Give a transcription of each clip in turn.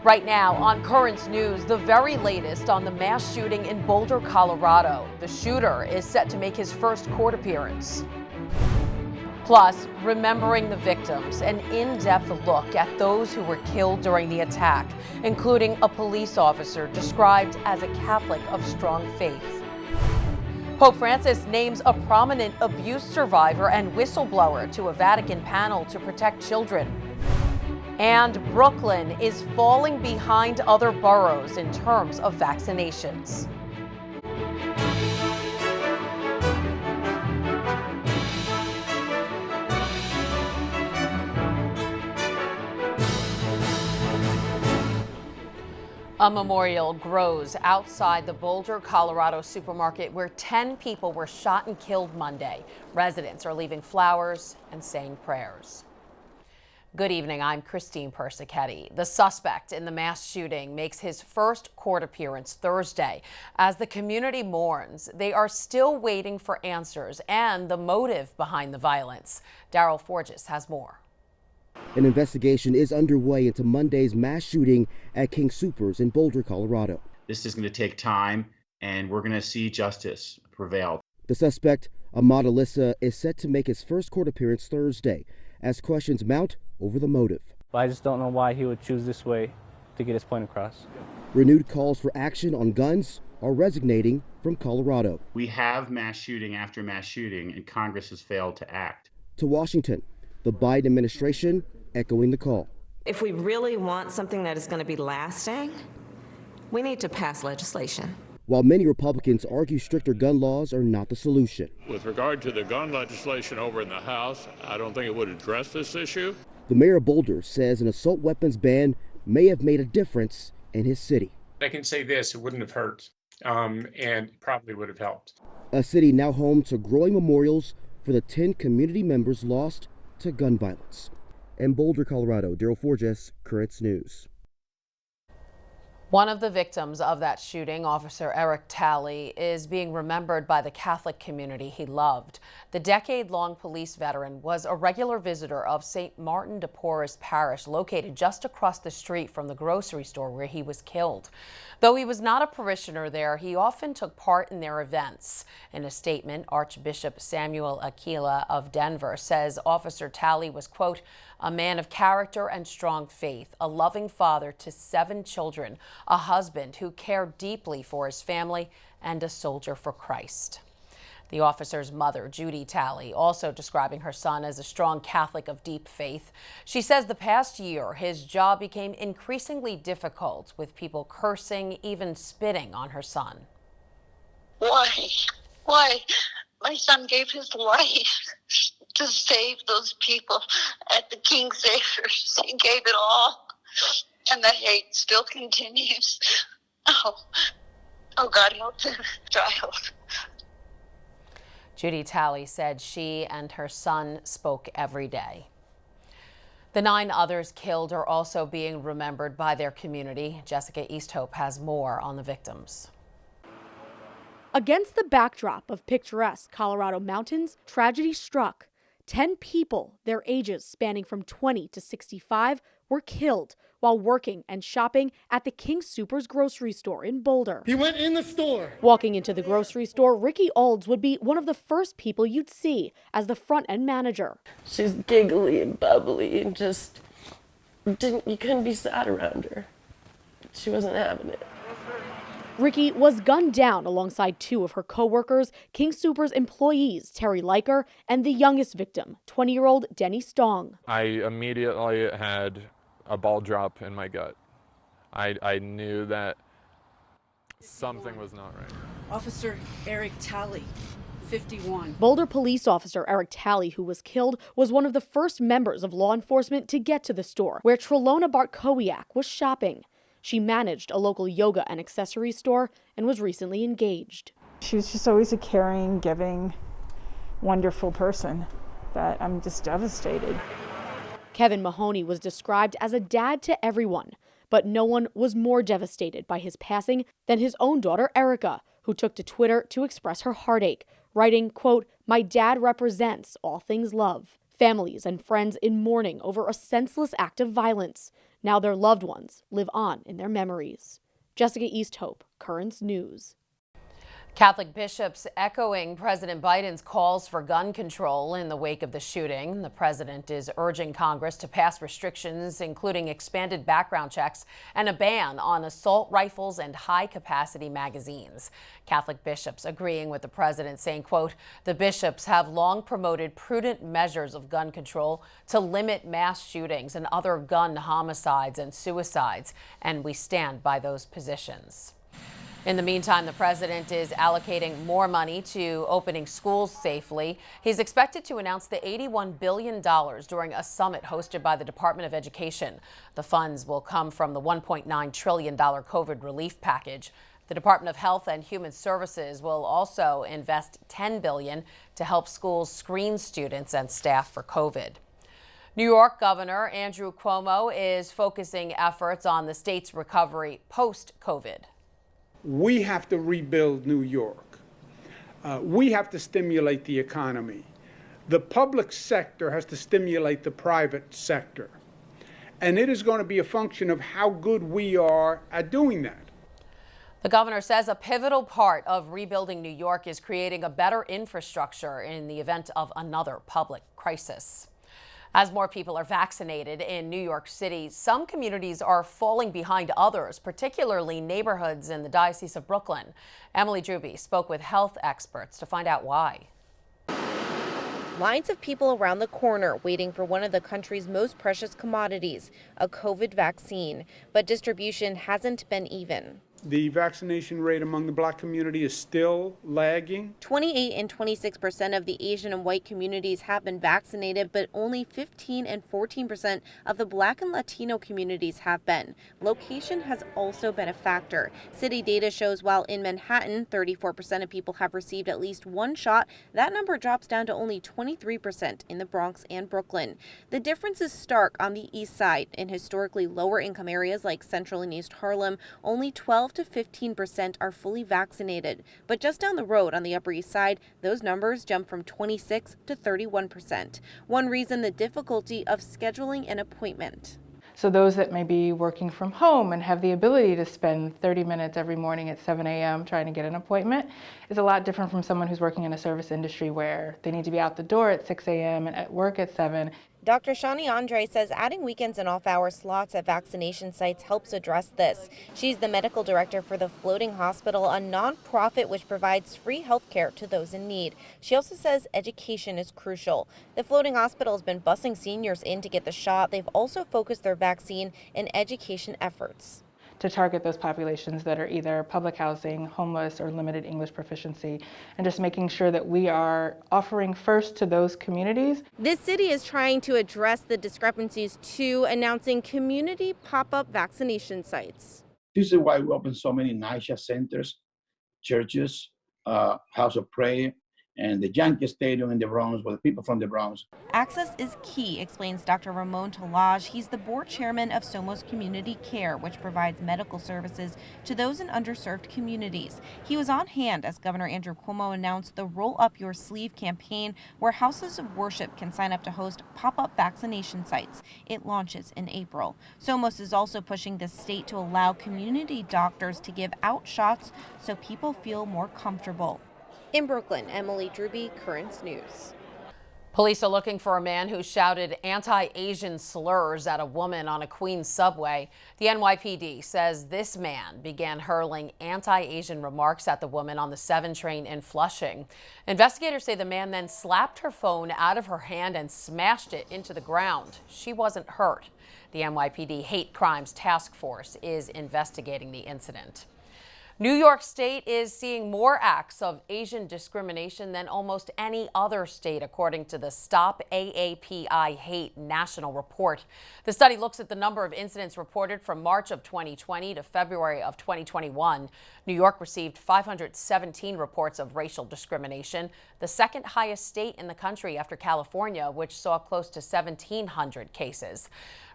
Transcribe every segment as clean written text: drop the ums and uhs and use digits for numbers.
Right now on Currents News, the very latest on the mass shooting in Boulder, Colorado. The shooter is set to make his first court appearance. Plus, remembering the victims, an in-depth look at those who were killed during the attack, including a police officer described as a Catholic of strong faith. Pope Francis names a prominent abuse survivor and whistleblower to a Vatican panel to protect children. And Brooklyn is falling behind other boroughs in terms of vaccinations. A memorial grows outside the Boulder, Colorado supermarket where 10 people were shot and killed Monday. Residents are leaving flowers and saying prayers. Good evening, I'm Christine Persichetti. The suspect in the mass shooting makes his first court appearance Thursday. As the community mourns, they are still waiting for answers and the motive behind the violence. Daryl Forges has more. An investigation is underway into Monday's mass shooting at King Soopers in Boulder, Colorado. This is going to take time, and we're going to see justice prevail. The suspect, Ahmad Alissa, is set to make his first court appearance Thursday as questions mount over the motive. I just don't know why he would choose this way to get his point across. Renewed calls for action on guns are resonating from Colorado. We have mass shooting after mass shooting, and Congress has failed to act. To Washington, the Biden administration echoing the call. If we really want something that is going to be lasting, we need to pass legislation. While many Republicans argue stricter gun laws are not the solution. With regard to the gun legislation over in the House, I don't think it would address this issue. The mayor of Boulder says an assault weapons ban may have made a difference in his city. I can say this, it wouldn't have hurt, and probably would have helped. A city now home to growing memorials for the 10 community members lost to gun violence. In Boulder, Colorado, Daryl Forges, Currents News. One of the victims of that shooting, Officer Eric Talley, is being remembered by the Catholic community he loved. The decade-long police veteran was a regular visitor of St. Martin de Porres Parish, located just across the street from the grocery store where he was killed. Though he was not a parishioner there, he often took part in their events. In a statement, Archbishop Samuel Aquila of Denver says Officer Talley was, quote, a man of character and strong faith, a loving father to 7 children, a husband who cared deeply for his family, and a soldier for Christ. The officer's mother, Judy Talley, also describing her son as a strong Catholic of deep faith. She says the past year, his job became increasingly difficult, with people cursing, even spitting on her son. Why? Why? My son gave his life to save those people at the King's Acres. He gave it all, and the hate still continues. Oh God help the child. Judy Talley said she and her son spoke every day. The 9 others killed are also being remembered by their community. Jessica Easthope has more on the victims. Against the backdrop of picturesque Colorado mountains, tragedy struck. 10 people, their ages spanning from 20 to 65, were killed while working and shopping at the King Soopers grocery store in Boulder. He went in the store. Walking into the grocery store, Ricky Olds would be one of the first people you'd see as the front-end manager. She's giggly and bubbly and just you couldn't be sad around her. She wasn't having it. Ricky was gunned down alongside 2 of her co-workers, King Soopers employees Terry Liker and the youngest victim, 20-year-old Denny Stong. I immediately had a ball drop in my gut. I knew that something was not right. Officer Eric Talley, 51. Boulder police officer Eric Talley, who was killed, was one of the first members of law enforcement to get to the store where Trelona Bartkowiak was shopping. She managed a local yoga and accessory store and was recently engaged. She was just always a caring, giving, wonderful person that I'm just devastated. Kevin Mahoney was described as a dad to everyone, but no one was more devastated by his passing than his own daughter, Erica, who took to Twitter to express her heartache, writing, quote, "My dad represents all things love." Families and friends in mourning over a senseless act of violence. Now their loved ones live on in their memories. Jessica Easthope, Currents News. Catholic bishops echoing President Biden's calls for gun control in the wake of the shooting. The president is urging Congress to pass restrictions, including expanded background checks and a ban on assault rifles and high-capacity magazines. Catholic bishops agreeing with the president, saying, quote, "The bishops have long promoted prudent measures of gun control to limit mass shootings and other gun homicides and suicides, and we stand by those positions." In the meantime, the president is allocating more money to opening schools safely. He's expected to announce the $81 billion during a summit hosted by the Department of Education. The funds will come from the $1.9 trillion COVID relief package. The Department of Health and Human Services will also invest $10 billion to help schools screen students and staff for COVID. New York Governor Andrew Cuomo is focusing efforts on the state's recovery post-COVID. We have to rebuild New York. We have to stimulate the economy. The public sector has to stimulate the private sector. And it is going to be a function of how good we are at doing that. The governor says a pivotal part of rebuilding New York is creating a better infrastructure in the event of another public crisis. As more people are vaccinated in New York City, some communities are falling behind others, particularly neighborhoods in the Diocese of Brooklyn. Emily Druby spoke with health experts to find out why. Lines of people around the corner waiting for one of the country's most precious commodities, a COVID vaccine. But distribution hasn't been even. The vaccination rate among the Black community is still lagging. 28 and 26% of the Asian and white communities have been vaccinated, but only 15 and 14% of the Black and Latino communities have been. Location has also been a factor. City data shows while in Manhattan, 34% of people have received at least one shot, that number drops down to only 23% in the Bronx and Brooklyn. The difference is stark on the east side. In historically lower income areas like Central and East Harlem, only 12 to 15% are fully vaccinated. But just down the road on the Upper East Side, those numbers jump from 26 to 31%. One reason, the difficulty of scheduling an appointment. So those that may be working from home and have the ability to spend 30 minutes every morning at 7 a.m. trying to get an appointment is a lot different from someone who's working in a service industry where they need to be out the door at 6 a.m. and at work at 7. Dr. Shani Andre says adding weekends and off-hour slots at vaccination sites helps address this. She's the medical director for the Floating Hospital, a nonprofit which provides free health care to those in need. She also says education is crucial. The Floating Hospital has been busing seniors in to get the shot. They've also focused their vaccine and education efforts to target those populations that are either public housing, homeless, or limited English proficiency, and just making sure that we are offering first to those communities. This city is trying to address the discrepancies too, announcing community pop-up vaccination sites. This is why we open so many NYCHA centers, churches, house of prayer, and the Yankee Stadium in the Bronx with the people from the Bronx. Access is key, explains Dr. Ramon Talaj. He's the board chairman of Somos Community Care, which provides medical services to those in underserved communities. He was on hand as Governor Andrew Cuomo announced the Roll Up Your Sleeve campaign, where houses of worship can sign up to host pop-up vaccination sites. It launches in April. Somos is also pushing the state to allow community doctors to give out shots so people feel more comfortable. In Brooklyn, Emily Druby, Currents News. Police are looking for a man who shouted anti-Asian slurs at a woman on a Queens subway. The NYPD says this man began hurling anti-Asian remarks at the woman on the 7 train in Flushing. Investigators say the man then slapped her phone out of her hand and smashed it into the ground. She wasn't hurt. The NYPD Hate Crimes Task Force is investigating the incident. New York State is seeing more acts of Asian discrimination than almost any other state, according to the Stop AAPI Hate National Report. The study looks at the number of incidents reported from March of 2020 to February of 2021. New York received 517 reports of racial discrimination, the second highest state in the country after California, which saw close to 1,700 cases.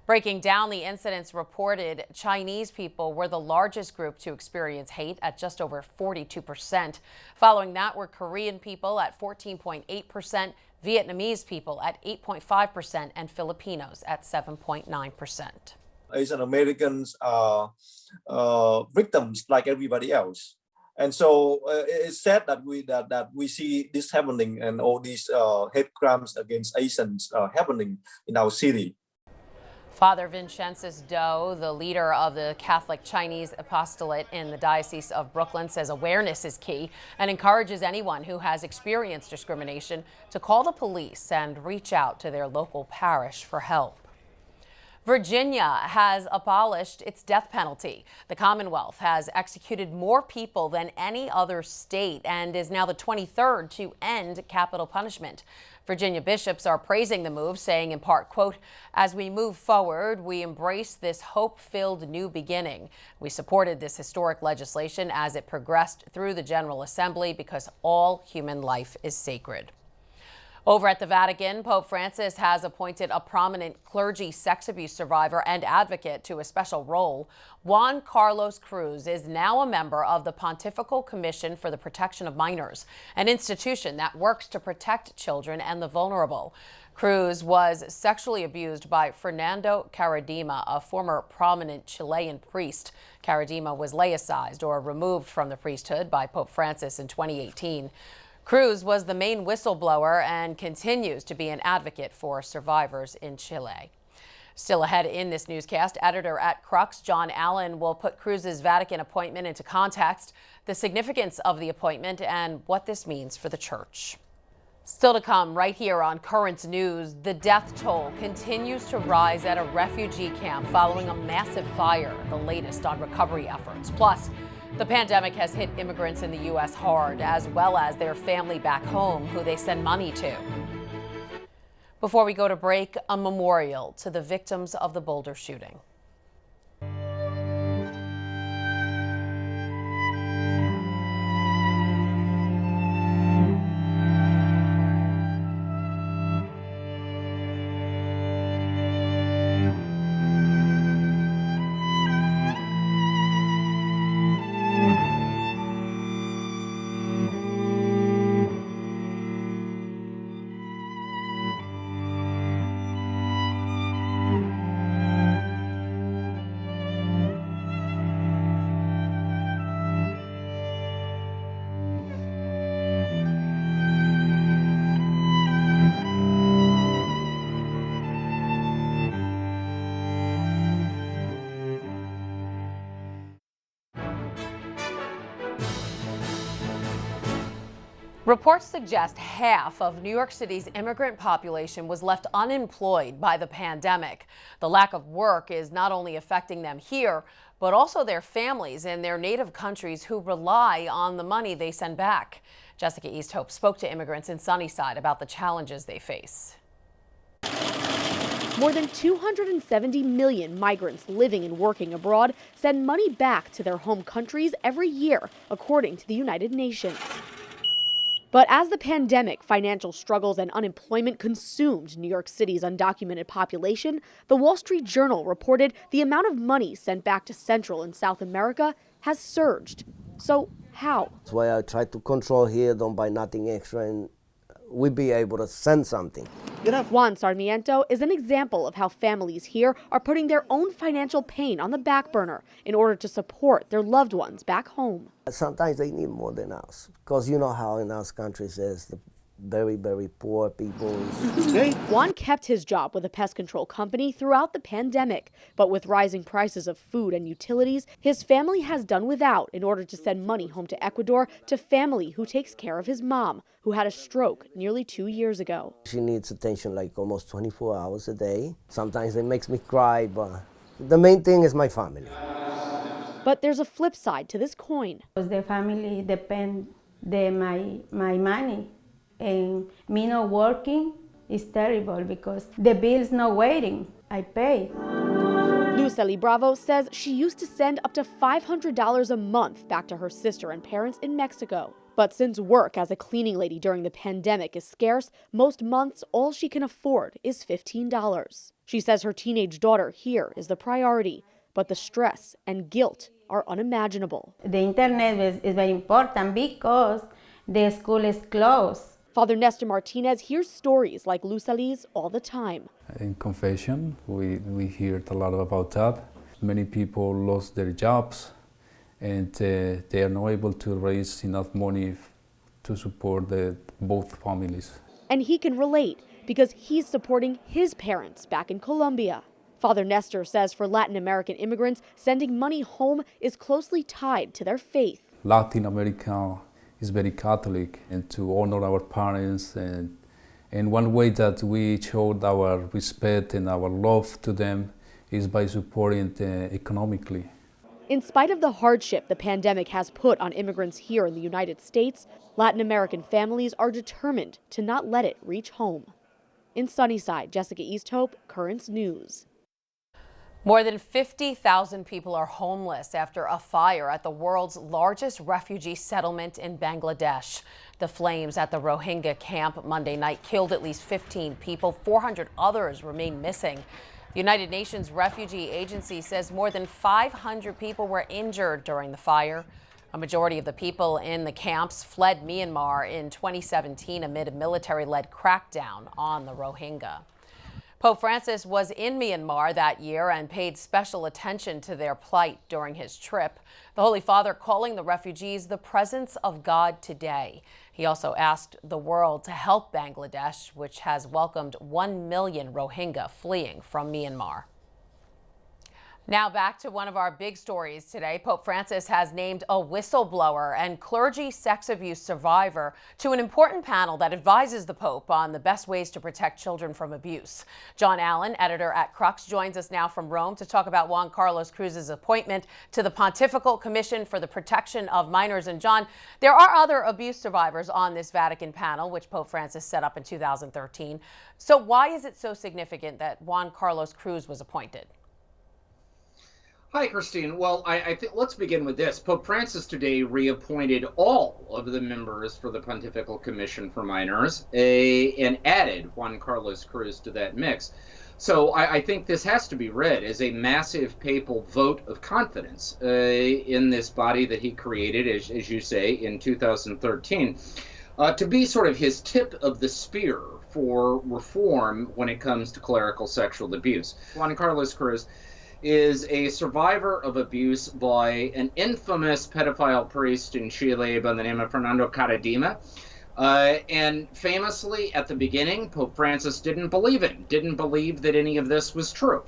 Breaking down the incidents reported, Chinese people were the largest group to experience hate at just over 42%. Following that were Korean people at 14.8%, Vietnamese people at 8.5%, and Filipinos at 7.9%. Asian Americans are victims like everybody else. And so it's sad that we see this happening and all these hate crimes against Asians happening in our city. Father Vincenzus Doe, the leader of the Catholic Chinese apostolate in the Diocese of Brooklyn, says awareness is key and encourages anyone who has experienced discrimination to call the police and reach out to their local parish for help. Virginia has abolished its death penalty. The Commonwealth has executed more people than any other state and is now the 23rd to end capital punishment. Virginia bishops are praising the move, saying in part, quote, "As we move forward, we embrace this hope-filled new beginning. We supported this historic legislation as it progressed through the General Assembly because all human life is sacred." Over at the Vatican, Pope Francis has appointed a prominent clergy sex abuse survivor and advocate to a special role. Juan Carlos Cruz is now a member of the Pontifical Commission for the Protection of Minors, an institution that works to protect children and the vulnerable. Cruz was sexually abused by Fernando Caradima, a former prominent Chilean priest. Caradima was laicized or removed from the priesthood by Pope Francis in 2018. Cruz was the main whistleblower and continues to be an advocate for survivors in Chile. Still ahead in this newscast, editor at Crux, John Allen, will put Cruz's Vatican appointment into context, the significance of the appointment, and what this means for the church. Still to come right here on Currents News, the death toll continues to rise at a refugee camp following a massive fire, the latest on recovery efforts. Plus, the pandemic has hit immigrants in the U.S. hard, as well as their family back home, who they send money to. Before we go to break, a memorial to the victims of the Boulder shooting. Reports suggest half of New York City's immigrant population was left unemployed by the pandemic. The lack of work is not only affecting them here, but also their families in their native countries who rely on the money they send back. Jessica Easthope spoke to immigrants in Sunnyside about the challenges they face. More than 270 million migrants living and working abroad send money back to their home countries every year, according to the United Nations. But as the pandemic, financial struggles, and unemployment consumed New York City's undocumented population, the Wall Street Journal reported the amount of money sent back to Central and South America has surged. So how? That's why I try to control here, don't buy nothing extra, and we'll be able to send something. Juan Sarmiento is an example of how families here are putting their own financial pain on the back burner in order to support their loved ones back home. Sometimes they need more than us, because you know how in our countries is the very, very poor people. Juan kept his job with a pest control company throughout the pandemic, but with rising prices of food and utilities, his family has done without in order to send money home to Ecuador to family who takes care of his mom, who had a stroke nearly 2 years ago. She needs attention like almost 24 hours a day. Sometimes it makes me cry, but the main thing is my family. But there's a flip side to this coin. The family depend on my money. And me not working is terrible because the bill's not waiting. I pay. Lucely Bravo says she used to send up to $500 a month back to her sister and parents in Mexico. But since work as a cleaning lady during the pandemic is scarce, most months all she can afford is $15. She says her teenage daughter here is the priority, but the stress and guilt are unimaginable. The internet is very important because the school is closed. Father Nestor Martinez hears stories like Lucali's all the time. In confession, we hear a lot about that. Many people lost their jobs and they are not able to raise enough money to support both families. And he can relate because he's supporting his parents back in Colombia. Father Nestor says for Latin American immigrants, sending money home is closely tied to their faith. Latin America is very Catholic, and to honor our parents, and one way that we showed our respect and our love to them is by supporting them economically. In spite of the hardship the pandemic has put on immigrants here in the United States, Latin American families are determined to not let it reach home. In Sunnyside, Jessica Easthope, Currents News. More than 50,000 people are homeless after a fire at the world's largest refugee settlement in Bangladesh. The flames at the Rohingya camp Monday night killed at least 15 people. 400 others remain missing. The United Nations Refugee Agency says more than 500 people were injured during the fire. A majority of the people in the camps fled Myanmar in 2017 amid a military-led crackdown on the Rohingya. Pope Francis was in Myanmar that year and paid special attention to their plight during his trip. The Holy Father calling the refugees the presence of God today. He also asked the world to help Bangladesh, which has welcomed 1 million Rohingya fleeing from Myanmar. Now back to one of our big stories today. Pope Francis has named a whistleblower and clergy sex abuse survivor to an important panel that advises the Pope on the best ways to protect children from abuse. John Allen, editor at Crux, joins us now from Rome to talk about Juan Carlos Cruz's appointment to the Pontifical Commission for the Protection of Minors. And John, there are other abuse survivors on this Vatican panel, which Pope Francis set up in 2013. So why is it so significant that Juan Carlos Cruz was appointed? Hi, Christine. Well, I think let's begin with this. Pope Francis today reappointed all of the members for the Pontifical Commission for Minors and added Juan Carlos Cruz to that mix. So I think this has to be read as a massive papal vote of confidence in this body that he created, as you say, in 2013, to be sort of his tip of the spear for reform when it comes to clerical sexual abuse. Juan Carlos Cruz is a survivor of abuse by an infamous pedophile priest in Chile by the name of Fernando Caradima. And famously, at the beginning, Pope Francis didn't believe that any of this was true.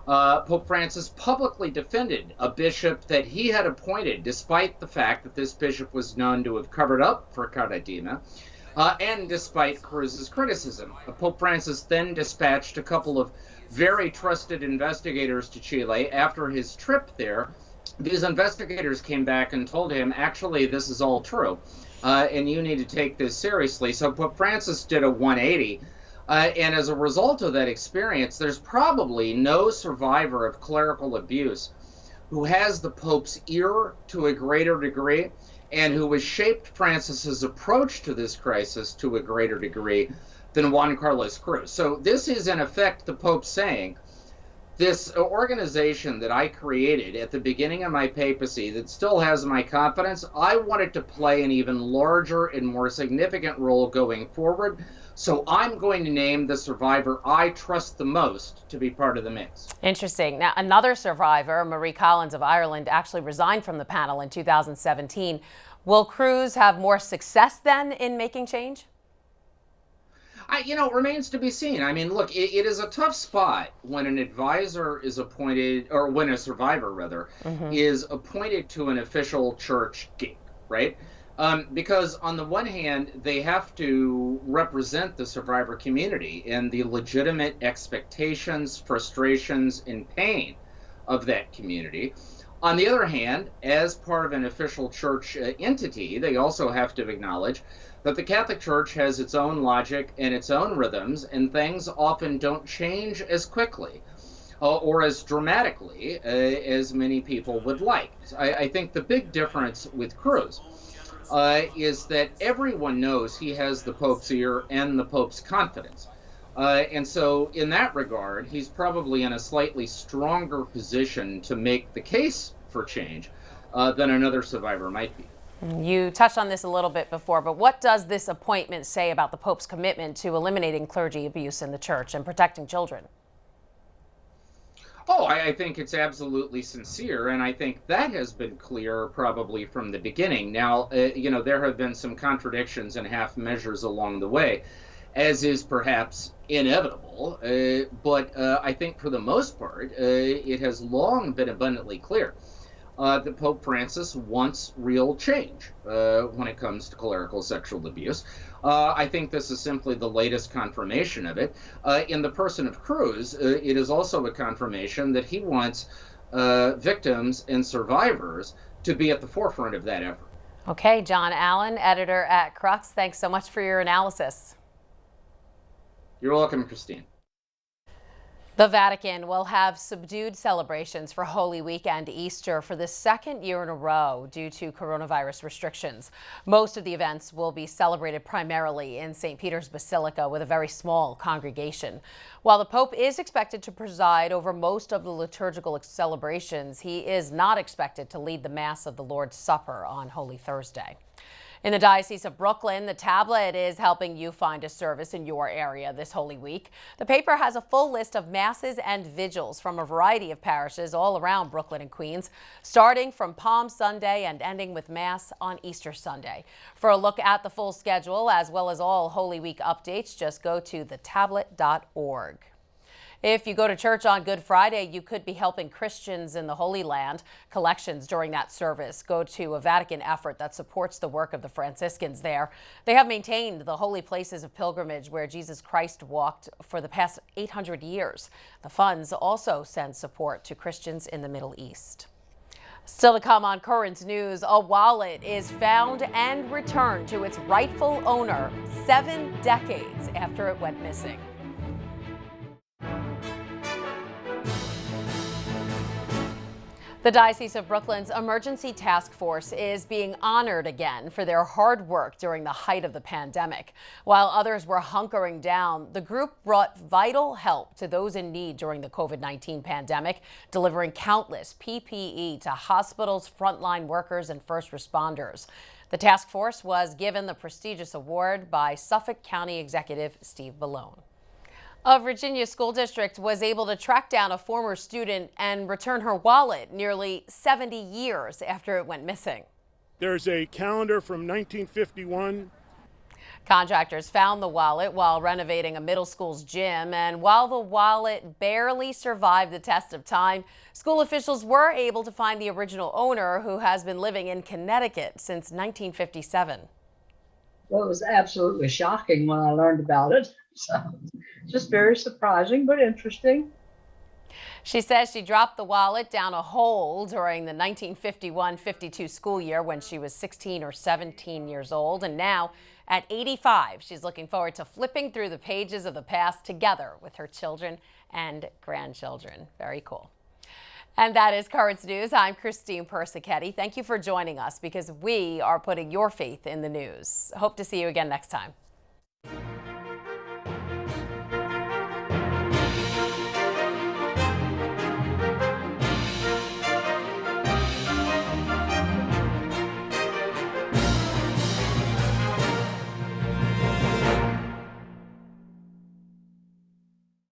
Pope Francis publicly defended a bishop that he had appointed, despite the fact that this bishop was known to have covered up for Caradima, and despite Cruz's criticism. Pope Francis then dispatched a couple of very trusted investigators to Chile after his trip there. These investigators came back and told him, actually, this is all true, and you need to take this seriously. So Pope Francis did a 180, and as a result of that experience, there's probably no survivor of clerical abuse who has the Pope's ear to a greater degree and who has shaped Francis's approach to this crisis to a greater degree than Juan Carlos Cruz. So this is, in effect, the Pope saying, this organization that I created at the beginning of my papacy that still has my confidence, I want it to play an even larger and more significant role going forward. So I'm going to name the survivor I trust the most to be part of the mix. Interesting. Now, another survivor, Marie Collins of Ireland, actually resigned from the panel in 2017. Will Cruz have more success then in making change? It remains to be seen. I mean, look, it is a tough spot when an advisor is appointed, or when a survivor, rather, is appointed to an official church gig, right? Because on the one hand, they have to represent the survivor community and the legitimate expectations, frustrations, and pain of that community. On the other hand, as part of an official church entity, they also have to acknowledge that the Catholic Church has its own logic and its own rhythms, and things often don't change as quickly or as dramatically as many people would like. I think the big difference with Cruz is that everyone knows he has the Pope's ear and the Pope's confidence. And so in that regard, he's probably in a slightly stronger position to make the case for change than another survivor might be. You touched on this a little bit before, but what does this appointment say about the Pope's commitment to eliminating clergy abuse in the church and protecting children? Oh, I think it's absolutely sincere, and I think that has been clear probably from the beginning. Now, there have been some contradictions and half measures along the way, as is perhaps inevitable, but I think for the most part, it has long been abundantly clear that Pope Francis wants real change when it comes to clerical sexual abuse. I think this is simply the latest confirmation of it. In the person of Cruz, it is also a confirmation that he wants victims and survivors to be at the forefront of that effort. Okay, John Allen, editor at Crux, thanks so much for your analysis. You're welcome, Christine. The Vatican will have subdued celebrations for Holy Week and Easter for the second year in a row due to coronavirus restrictions. Most of the events will be celebrated primarily in St. Peter's Basilica with a very small congregation. While the Pope is expected to preside over most of the liturgical celebrations, he is not expected to lead the Mass of the Lord's Supper on Holy Thursday. In the Diocese of Brooklyn, the tablet is helping you find a service in your area this Holy Week. The paper has a full list of masses and vigils from a variety of parishes all around Brooklyn and Queens, starting from Palm Sunday and ending with Mass on Easter Sunday. For a look at the full schedule, as well as all Holy Week updates, just go to thetablet.org. If you go to church on Good Friday, you could be helping Christians in the Holy Land. Collections during that service go to a Vatican effort that supports the work of the Franciscans there. They have maintained the holy places of pilgrimage where Jesus Christ walked for the past 800 years. The funds also send support to Christians in the Middle East. Still to come on Currents News, a wallet is found and returned to its rightful owner 7 decades after it went missing. The Diocese of Brooklyn's Emergency Task Force is being honored again for their hard work during the height of the pandemic. While others were hunkering down, the group brought vital help to those in need during the COVID-19 pandemic, delivering countless PPE to hospitals, frontline workers, and first responders. The task force was given the prestigious award by Suffolk County Executive Steve Ballone. A Virginia school district was able to track down a former student and return her wallet nearly 70 years after it went missing. There's a calendar from 1951. Contractors found the wallet while renovating a middle school's gym, and while the wallet barely survived the test of time, school officials were able to find the original owner, who has been living in Connecticut since 1957. Well, it was absolutely shocking when I learned about it. So, just very surprising, but interesting. She says she dropped the wallet down a hole during the 1951-52 school year when she was 16 or 17 years old. And now, at 85, she's looking forward to flipping through the pages of the past together with her children and grandchildren. Very cool. And that is Currents News. I'm Christine Persichetti. Thank you for joining us, because we are putting your faith in the news. Hope to see you again next time.